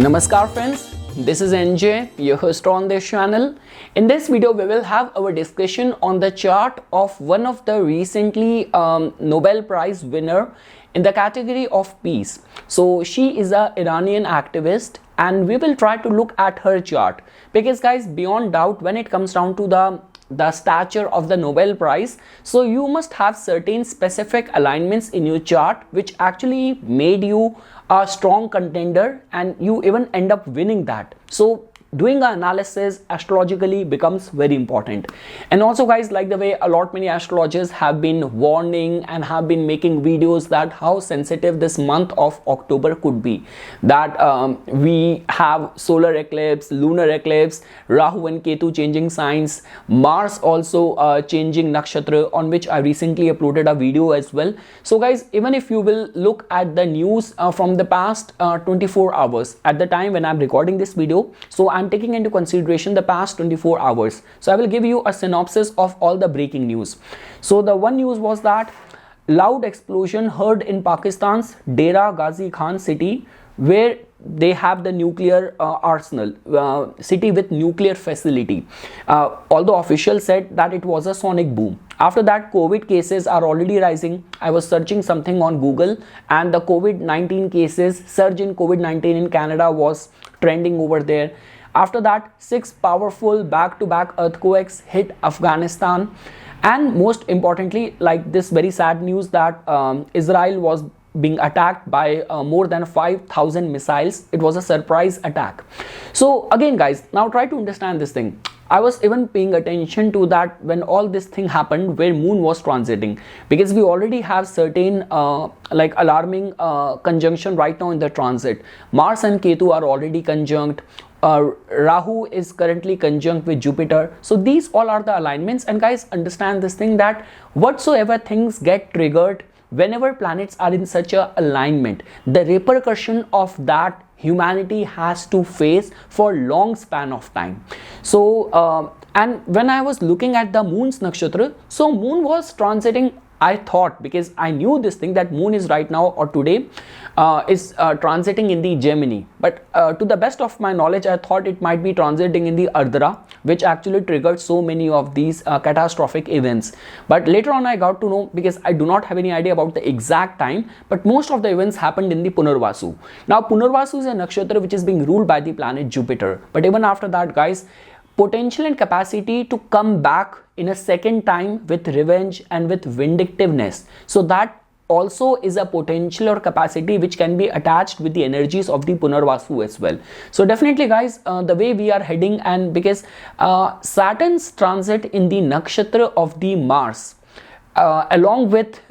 Namaskar friends, this is NJ, your host on this channel. In this video, we will have our discussion on the chart of one of the recently Nobel Prize winner in the category of peace. So she is an Iranian activist and we will try to look at her chart because guys, beyond doubt, when it comes down to the stature of the Nobel Prize, so you must have certain specific alignments in your chart which actually made you a strong contender and you even end up winning that. So doing an analysis astrologically becomes very important. And also guys, like the way many astrologers have been warning and have been making videos that how sensitive this month of October could be, that we have solar eclipse, lunar eclipse, Rahu and Ketu changing signs, Mars also changing nakshatra, on which I recently uploaded a video as well. So guys, even if you will look at the news from the past 24 hours at the time when I'm recording this video, so I'm taking into consideration the past 24 hours. So I will give you a synopsis of all the breaking news. So the one news was that loud explosion heard in Pakistan's Dera Ghazi Khan city, where they have the nuclear arsenal, city with nuclear facility. Although officials said that it was a sonic boom. After that, COVID cases are already rising. I was searching something on Google and the COVID-19 cases, surge in COVID-19 in Canada was trending over there. After that, 6 powerful back-to-back earthquakes hit Afghanistan. And most importantly, like this very sad news that Israel was being attacked by more than 5,000 missiles. It was a surprise attack. So again guys, now try to understand this thing. I was even paying attention to that when all this thing happened where moon was transiting, because we already have certain like alarming conjunction right now in the transit. Mars and Ketu are already conjunct. Rahu is currently conjunct with Jupiter. So these all are the alignments, and guys, understand this thing that whatsoever things get triggered whenever planets are in such a alignment, the repercussion of that humanity has to face for long span of time. So and when I was looking at the moon's nakshatra, so moon was transiting, I thought, because I knew this thing that moon is right now or today is transiting in the Gemini, but to the best of my knowledge, I thought it might be transiting in the Ardhara, which actually triggered so many of these catastrophic events. But later on I got to know, because I do not have any idea about the exact time, but most of the events happened in the Punarvasu. Now Punarvasu is a nakshatra which is being ruled by the planet Jupiter, but even after that guys, potential and capacity to come back in a second time with revenge and with vindictiveness. So that also is a potential or capacity which can be attached with the energies of the Punarvasu as well. So definitely guys, the way we are heading, and because Saturn's transit in the nakshatra of the Mars along with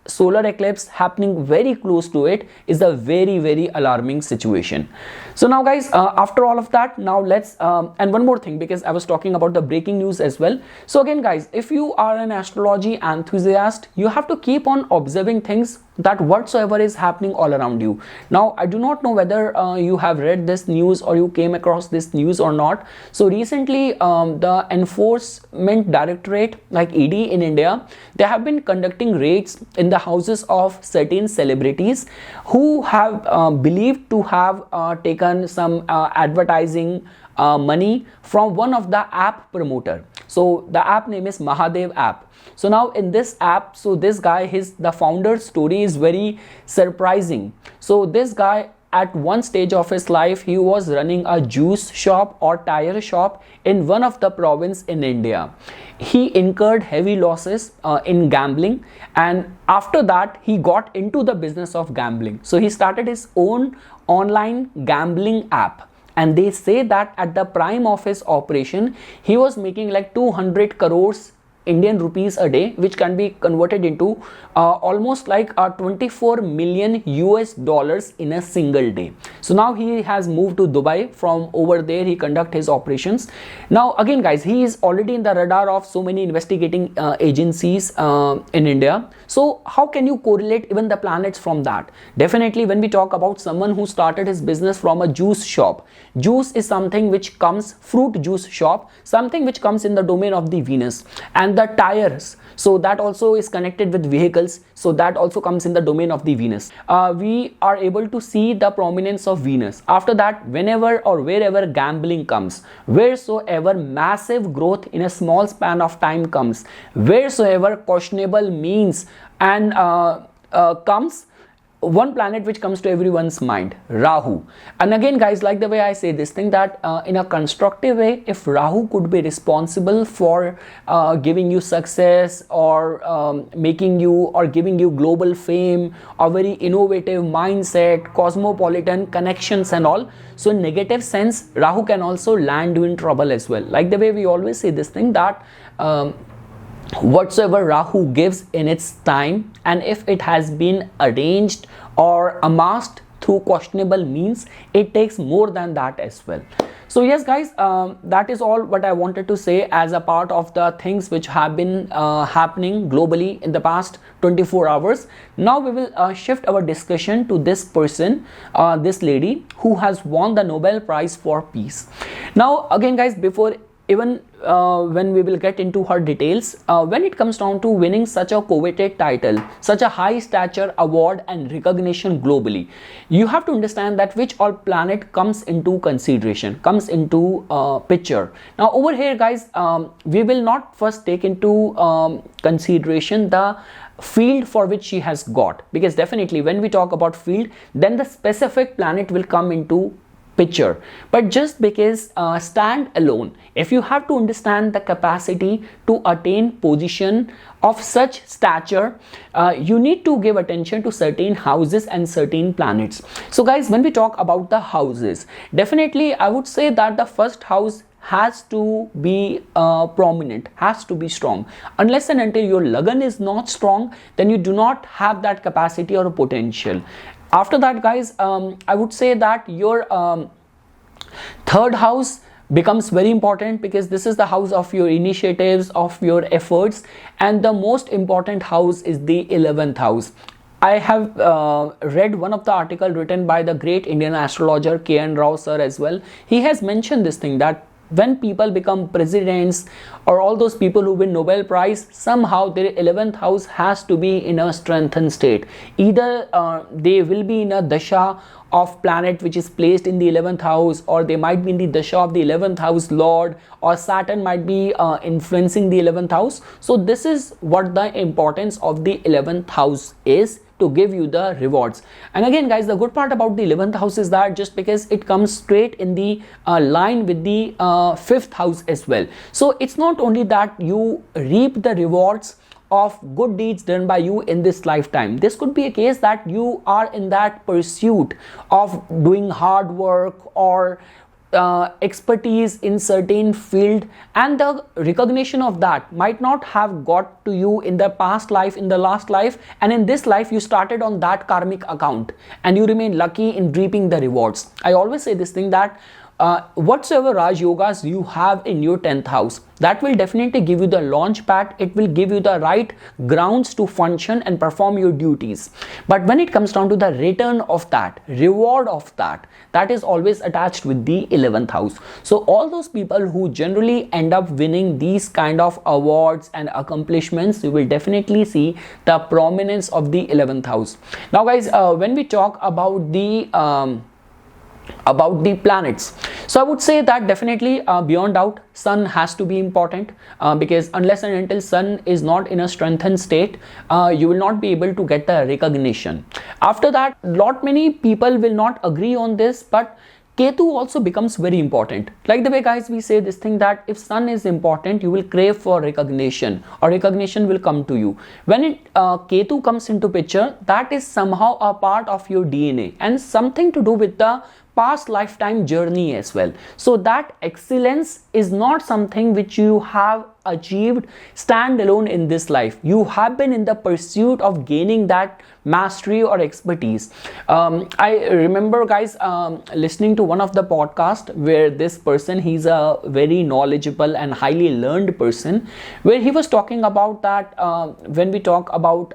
solar eclipse happening very close to it is a very alarming situation. So now guys, after all of that, now let's and one more thing, because I was talking about the breaking news as well. So again guys, if you are an astrology enthusiast, you have to keep on observing things that whatsoever is happening all around you. Now I do not know whether you have read this news or you came across this news or not. So recently the Enforcement Directorate, like ED in India, they have been conducting raids in the houses of certain celebrities who have believed to have taken some advertising money from one of the app promoter. So the app name is Mahadev app. So now in this app, so this guy, the founder's story is very surprising. So this guy, at one stage of his life, he was running a juice shop or tire shop in one of the province in India. He incurred heavy losses in gambling, and after that he got into the business of gambling. So he started his own online gambling app. And they say that at the prime of his operation, he was making like 200 crores Indian rupees a day, which can be converted into almost like 24 million US dollars in a single day. So now he has moved to Dubai. From over there he conduct his operations. Now again guys, he is already in the radar of so many investigating agencies in India. So how can you correlate even the planets from that? Definitely when we talk about someone who started his business from a juice shop, juice is something which comes, fruit juice shop, something which comes in the domain of the Venus, and and the tires, so that also is connected with vehicles, so that also comes in the domain of the Venus. We are able to see the prominence of Venus. After that, whenever or wherever gambling comes, wheresoever massive growth in a small span of time comes, wheresoever questionable means and comes, one planet which comes to everyone's mind, Rahu. And again guys, like the way I say this thing, that in a constructive way, if Rahu could be responsible for giving you success, or making you or giving you global fame, a very innovative mindset, cosmopolitan connections and all, so in negative sense, Rahu can also land you in trouble as well. Like the way we always say this thing, that whatsoever Rahu gives in its time, and if it has been arranged or amassed through questionable means, it takes more than that as well. So yes guys, that is all what I wanted to say as a part of the things which have been happening globally in the past 24 hours. Now we will shift our discussion to this person, this lady who has won the Nobel Prize for Peace. Now again guys, before even when we will get into her details, when it comes down to winning such a coveted title, such a high stature award and recognition globally, you have to understand that which all planet comes into consideration, comes into picture. Now over here guys, we will not first take into consideration the field for which she has got, because definitely when we talk about field, then the specific planet will come into picture. But just because stand alone, if you have to understand the capacity to attain position of such stature, you need to give attention to certain houses and certain planets. So guys, when we talk about the houses, definitely I would say that the first house has to be prominent, has to be strong. Unless and until your Lagan is not strong, then you do not have that capacity or potential. After that guys, I would say that your third house becomes very important, because this is the house of your initiatives, of your efforts, and the most important house is the 11th house. I have read one of the article written by the great Indian astrologer K.N. Rao sir as well. He has mentioned this thing, that when people become presidents or all those people who win Nobel Prize, somehow their 11th house has to be in a strengthened state. Either they will be in a dasha of planet which is placed in the 11th house, or they might be in the dasha of the 11th house lord, or Saturn might be influencing the 11th house. So this is what the importance of the 11th house is, to give you the rewards. And again guys, the good part about the 11th house is that just because it comes straight in the line with the 5th house as well, so it's not only that you reap the rewards of good deeds done by you in this lifetime. This could be a case that you are in that pursuit of doing hard work or expertise in certain field, and the recognition of that might not have got to you in the past life, in the last life, and in this life you started on that karmic account and you remain lucky in reaping the rewards. I always say this thing, that whatsoever Raj Yogas you have in your 10th house, that will definitely give you the launch pad. It will give you the right grounds to function and perform your duties. But when it comes down to the return of that, reward of that, that is always attached with the 11th house. So all those people who generally end up winning these kind of awards and accomplishments, you will definitely see the prominence of the 11th house. Now guys, when we talk about the planets, so I would say that definitely beyond doubt Sun has to be important, because unless and until Sun is not in a strengthened state, you will not be able to get the recognition. After that, lot many people will not agree on this, but Ketu also becomes very important. Like the way guys we say this thing, that if Sun is important, you will crave for recognition, or recognition will come to you. When Ketu comes into picture, that is somehow a part of your DNA and something to do with the past lifetime journey as well. So that excellence is not something which you have achieved standalone in this life. You have been in the pursuit of gaining that mastery or expertise. I remember guys listening to one of the podcast where this person, he's a very knowledgeable and highly learned person, where he was talking about that when we talk about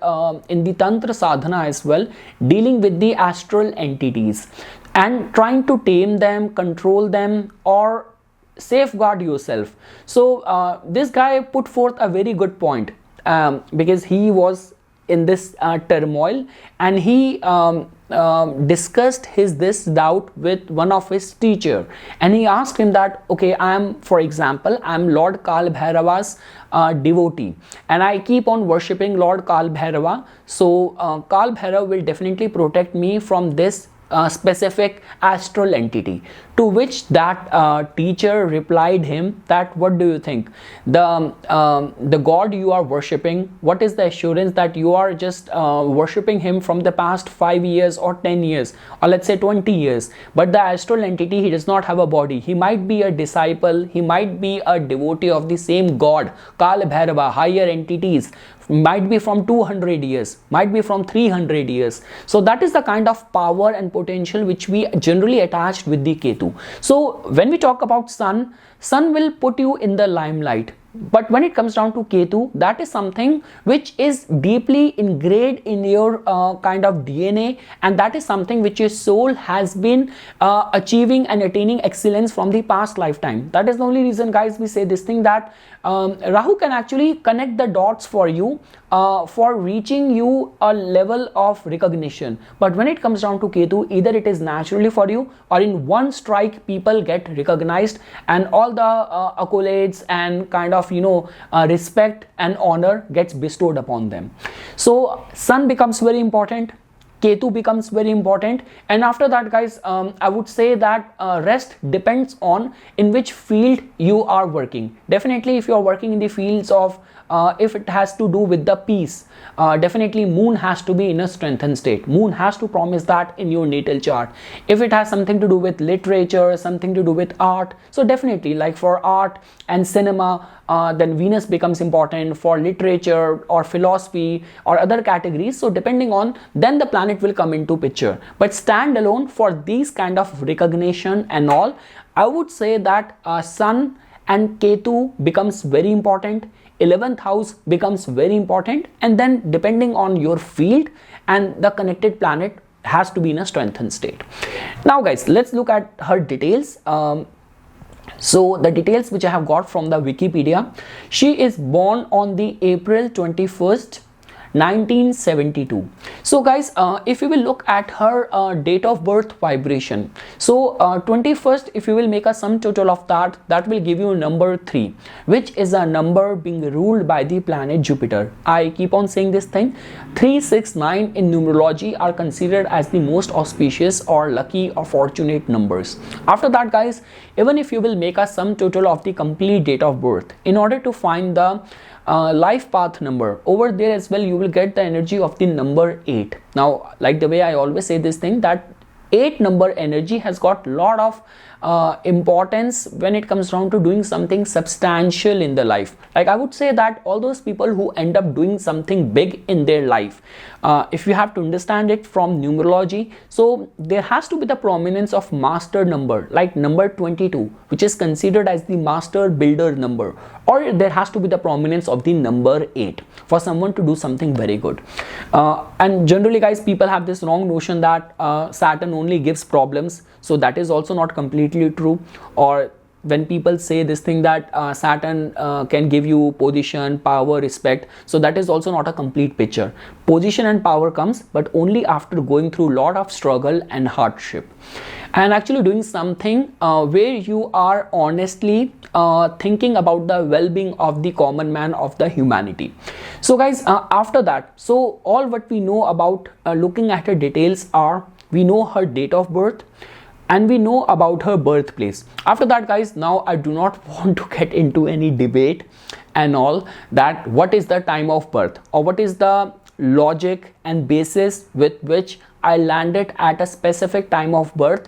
in the Tantra Sadhana as well, dealing with the astral entities and trying to tame them, control them, or safeguard yourself. So this guy put forth a very good point, because he was in this turmoil, and he discussed this doubt with one of his teacher, and he asked him that, okay, for example, I'm Lord Kal Bhairava's devotee, and I keep on worshipping Lord Kal Bhairava, so Kal Bhairav will definitely protect me from this specific astral entity. To which that teacher replied him that, what do you think, the god you are worshipping, what is the assurance that you are just worshipping him from the past 5 years or 10 years, or let's say 20 years, but the astral entity, he does not have a body, he might be a disciple, he might be a devotee of the same god Kal Bhairava, higher entities, might be from 200 years, might be from 300 years. So that is the kind of power and potential which we generally attached with the Ketu. So when we talk about sun will put you in the limelight, but when it comes down to Ketu, that is something which is deeply ingrained in your kind of DNA, and that is something which your soul has been achieving and attaining excellence from the past lifetime. That is the only reason, guys, we say this thing, that Rahu can actually connect the dots for you, for reaching you a level of recognition. But when it comes down to Ketu, either it is naturally for you, or in one strike people get recognized, and all the accolades and kind of respect and honor gets bestowed upon them. So sun becomes very important, Ketu becomes very important, and after that, guys, I would say that rest depends on in which field you are working. Definitely if you are working in the fields of if it has to do with the peace, definitely moon has to be in a strengthened state. Moon has to promise that in your natal chart. If it has something to do with literature, something to do with art, so definitely, like for art and cinema, then Venus becomes important. For literature or philosophy or other categories, so depending on, then the planet will come into picture. But stand alone for these kind of recognition and all, I would say that sun and Ketu becomes very important, 11th house becomes very important, and then depending on your field, and the connected planet has to be in a strengthened state. Now, guys, let's look at her details. So the details which I have got from the Wikipedia, she is born on the April 21st, 1972. So guys, if you will look at her date of birth vibration, so 21st, if you will make a sum total of that, that will give you number 3, which is a number being ruled by the planet Jupiter. I keep on saying this thing, 3, 6, 9 in numerology are considered as the most auspicious or lucky or fortunate numbers. After that, guys, even if you will make a sum total of the complete date of birth, in order to find the life path number, over there as well you will get the energy of the number 8. Now, like the way I always say this thing, that 8 number energy has got lot of importance when it comes down to doing something substantial in the life. Like I would say that all those people who end up doing something big in their life, if you have to understand it from numerology, so there has to be the prominence of master number, like number 22, which is considered as the master builder number, or there has to be the prominence of the number 8 for someone to do something very good. And generally, guys, people have this wrong notion that Saturn only gives problems, so that is also not completely true. Or when people say this thing that Saturn can give you position, power, respect, so that is also not a complete picture. Position and power comes, but only after going through a lot of struggle and hardship, and actually doing something where you are honestly thinking about the well-being of the common man, of the humanity. So guys, after that, so all what we know about looking at her details are, we know her date of birth, and we know about her birthplace. After that, guys, now I do not want to get into any debate and all that what is the time of birth, or what is the logic and basis with which I landed at a specific time of birth,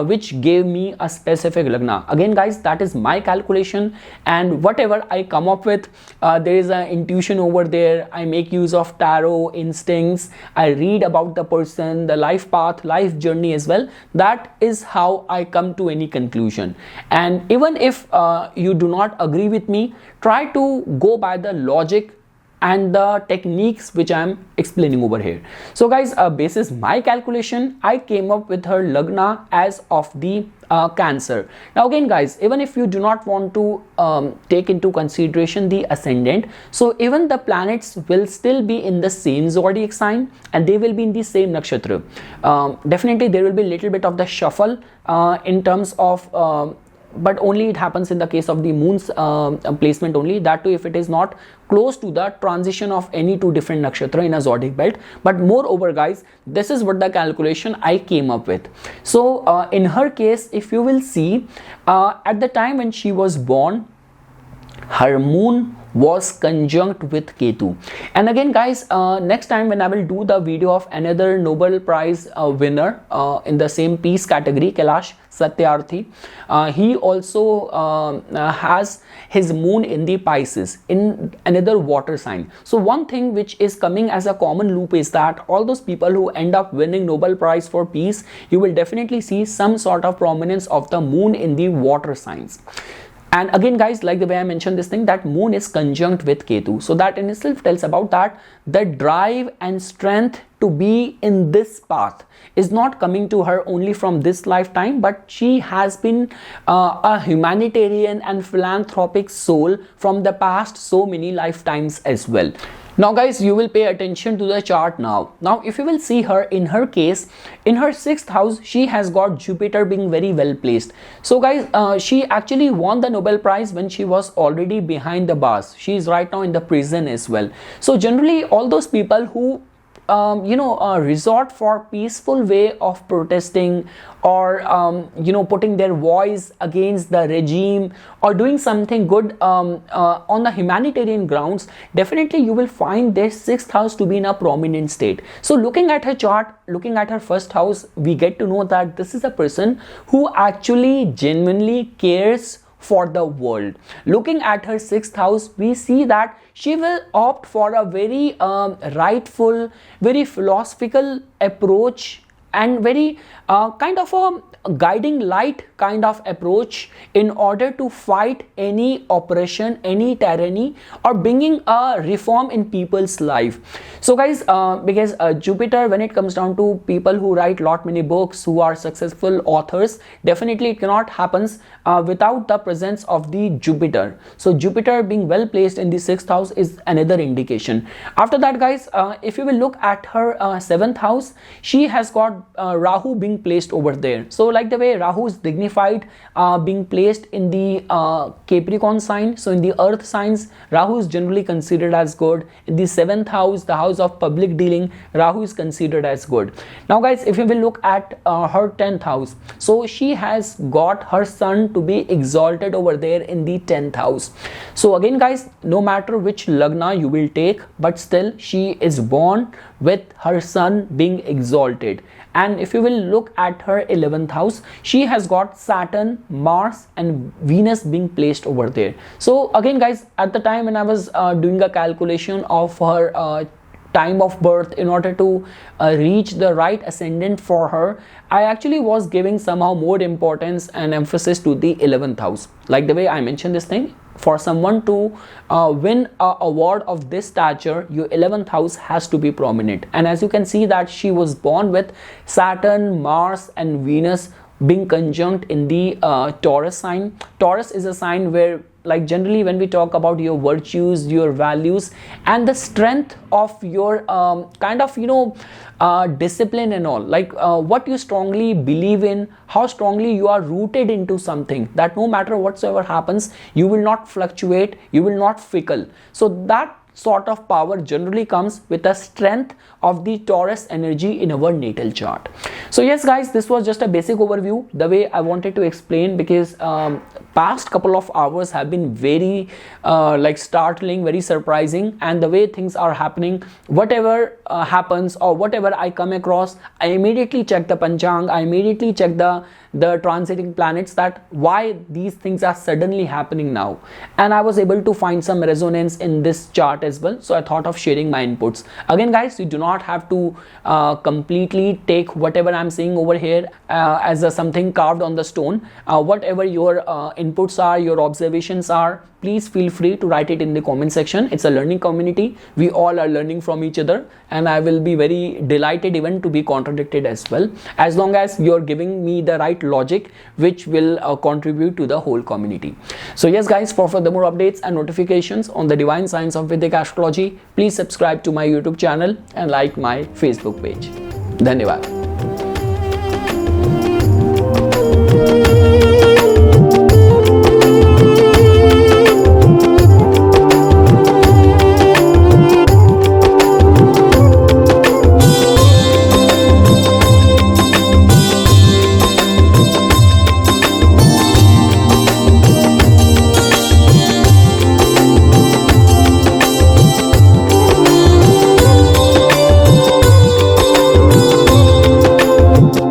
which gave me a specific lagna. Again, guys, that is my calculation, and whatever I come up with, there is an intuition over there. I make use of tarot, instincts, I read about the person, the life path, life journey as well. That is how I come to any conclusion. And even if you do not agree with me, try to go by the logic and the techniques which I am explaining over here. So guys, basis my calculation, I came up with her lagna as of the Cancer. Now again guys, even if you do not want to take into consideration the ascendant, so even the planets will still be in the same zodiac sign and they will be in the same nakshatra. Definitely there will be a little bit of the shuffle in terms of but only it happens in the case of the moon's placement only, that too if it is not close to the transition of any two different nakshatra in a zodiac belt. But moreover guys, this is what the calculation I came up with. So in her case, if you will see, at the time when she was born, her moon was conjunct with Ketu. And again guys, next time when I will do the video of another Nobel Prize winner in the same peace category, Kailash Satyarthi, he also has his moon in the Pisces, in another water sign. So one thing which is coming as a common loop is that all those people who end up winning Nobel Prize for peace, you will definitely see some sort of prominence of the moon in the water signs. And again guys, like the way I mentioned this thing, that moon is conjunct with Ketu, so that in itself tells about that the drive and strength to be in this path is not coming to her only from this lifetime, but she has been a humanitarian and philanthropic soul from the past so many lifetimes as well. Now guys, you will pay attention to the chart now. Now if you will see her, in her case, in her 6th house, she has got Jupiter being very well placed. So guys, she actually won the Nobel Prize when she was already behind the bars. She is right now in the prison as well. So generally all those people who resort for peaceful way of protesting, or putting their voice against the regime, or doing something good on the humanitarian grounds, definitely you will find their 6th house to be in a prominent state. So looking at her chart, looking at her 1st house, we get to know that this is a person who actually genuinely cares for the world. Looking at her 6th house, we see that she will opt for a very rightful, very philosophical approach, and very kind of a guiding light kind of approach in order to fight any oppression, any tyranny, or bringing a reform in people's life. So guys, because Jupiter, when it comes down to people who write lot many books, who are successful authors, definitely it cannot happen without the presence of the Jupiter. So Jupiter being well placed in the 6th house is another indication. After that guys, if you will look at her 7th house, she has got Rahu being placed over there. So like the way Rahu is dignified, being placed in the Capricorn sign, so in the earth signs, Rahu is generally considered as good. In the 7th house, the house of public dealing, Rahu is considered as good. Now guys, if you will look at her 10th house, so she has got her sun to be exalted over there in the 10th house. So again guys, no matter which lagna you will take, but still she is born with her sun being exalted. And if you will look at her 11th house, she has got Saturn, Mars and Venus being placed over there. So again guys, at the time when I was doing a calculation of her time of birth in order to reach the right ascendant for her, I actually was giving somehow more importance and emphasis to the 11th house. Like the way I mentioned this thing, for someone to win an award of this stature, your 11th house has to be prominent. And as you can see that she was born with Saturn, Mars and Venus being conjunct in the Taurus sign. Taurus is a sign where, like generally when we talk about your virtues, your values and the strength of your kind of discipline and all, like what you strongly believe in, how strongly you are rooted into something, that no matter whatsoever happens, you will not fluctuate, you will not fickle. So that sort of power generally comes with the strength of the Taurus energy in our natal chart. So yes guys, this was just a basic overview, the way I wanted to explain, because past couple of hours have been very like startling, very surprising, and the way things are happening, whatever happens or whatever I come across, I immediately check the Panchang, I immediately check the transiting planets, that why these things are suddenly happening now, and I was able to find some resonance in this chart as well. So I thought of sharing my inputs. Again guys, you do not have to completely take whatever I'm seeing over here as a something carved on the stone. Whatever your inputs are, your observations are, please feel free to write it in the comment section. It's a learning community. We all are learning from each other, and I will be very delighted even to be contradicted as well, as long as you're giving me the right logic which will contribute to the whole community. So yes guys, for further more updates and notifications on the divine science of Vedic astrology, please subscribe to my YouTube channel and like my Facebook page. Dhanyavad.